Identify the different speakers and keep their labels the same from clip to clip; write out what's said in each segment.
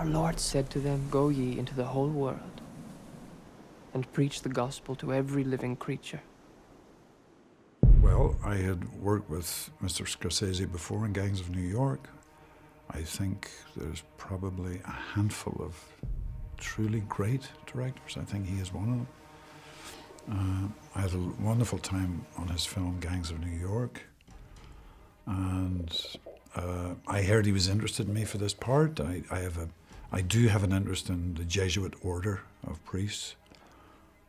Speaker 1: Our Lord said to them, "Go ye into the whole world and preach the gospel to every living creature."
Speaker 2: Well, I had worked with Mr. Scorsese before in Gangs of New York. I think there's probably a handful of truly great directors. I think he is one of them. I had a wonderful time on his film Gangs of New York, and I heard he was interested in me for this part. I do have an interest in the Jesuit order of priests,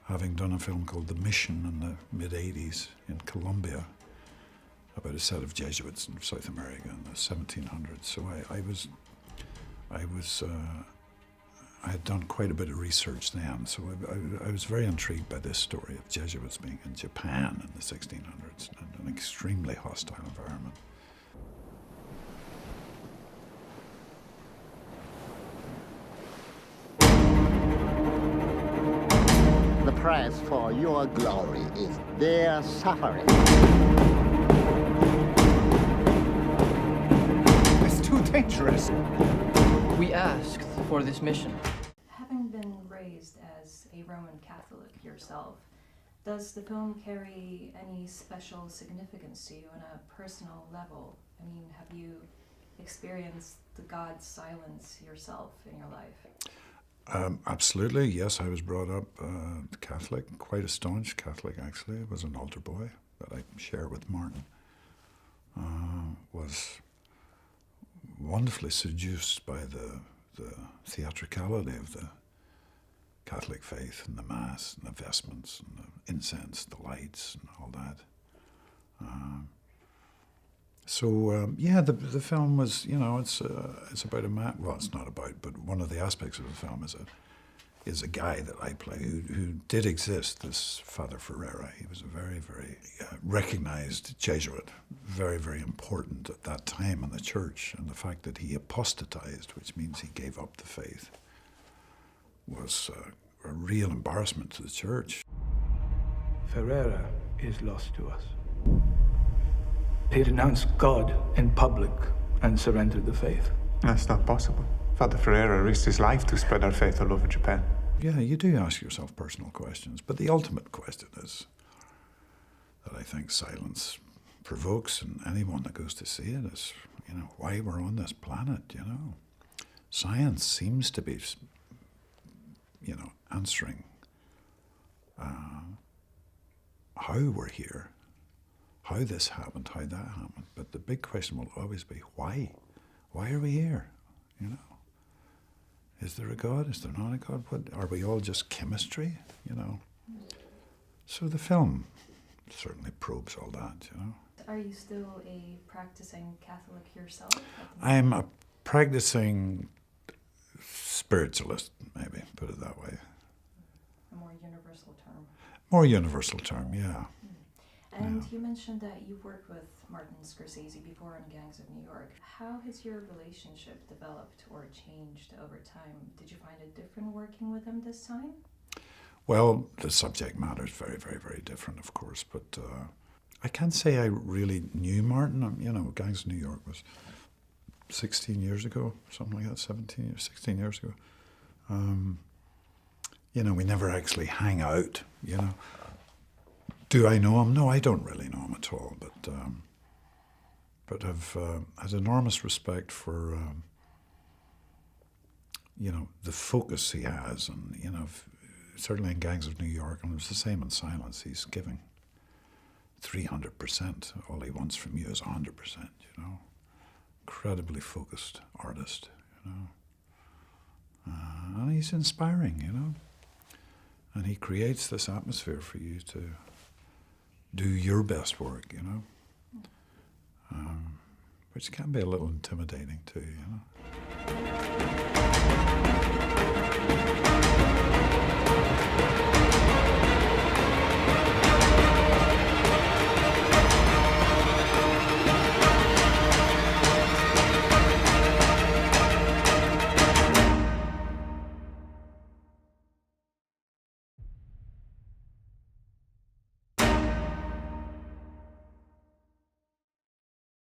Speaker 2: having done a film called The Mission in the mid-'80s in Colombia about a set of Jesuits in South America in the 1700s. So I had done quite a bit of research then, so I was very intrigued by this story of Jesuits being in Japan in the 1600s, in an extremely hostile environment.
Speaker 3: The price for your glory is their suffering.
Speaker 4: It's too dangerous.
Speaker 1: We asked for this mission.
Speaker 5: Having been raised as a Roman Catholic yourself, does the film carry any special significance to you on a personal level? I mean, have you experienced the God's silence yourself in your life?
Speaker 2: Absolutely, yes. I was brought up Catholic, quite a staunch Catholic actually. I was an altar boy that I share with Martin. Was wonderfully seduced by the theatricality of the Catholic faith and the Mass and the vestments and the incense, the lights and all that. Yeah, the film was, you know, it's about a man. Well, it's not about, but one of the aspects of the film is a guy that I play who did exist. This Father Ferreira. He was a very, very recognized Jesuit, very, very important at that time in the church. And the fact that he apostatized, which means he gave up the faith, was a real embarrassment to the church.
Speaker 4: Ferreira is lost to us. He renounced God in public and surrendered the faith.
Speaker 6: That's not possible. Father Ferreira risked his life to spread our faith all over Japan.
Speaker 2: Yeah, you do ask yourself personal questions, but the ultimate question is that I think silence provokes in anyone that goes to see it is, you know, why we're on this planet, you know. Science seems to be, you know, answering how we're here, how this happened, how that happened. But the big question will always be, why? Why are we here, you know? Is there a God? Is there not a God? What, are we all just chemistry, you know? So the film certainly probes all that, you know.
Speaker 5: Are you still a practicing Catholic yourself?
Speaker 2: I'm a practicing spiritualist, maybe, put it that way.
Speaker 5: A more universal term.
Speaker 2: More universal term, yeah.
Speaker 5: And you mentioned that you worked with Martin Scorsese before in Gangs of New York. How has your relationship developed or changed over time? Did you find it different working with him this time?
Speaker 2: Well, the subject matter is very, very, very different, of course, but I can't say I really knew Martin. You know, Gangs of New York was 16 years ago, something like that, 16 years ago. You know, we never actually hang out, you know. Do I know him? No, I don't really know him at all, but I've had enormous respect for, you know, the focus he has, and, you know, certainly in Gangs of New York, and it was the same in Silence, he's giving 300%. All he wants from you is 100%, you know. Incredibly focused artist, you know. And he's inspiring, you know. And he creates this atmosphere for you to do your best work, you know, which can be a little intimidating too, you know.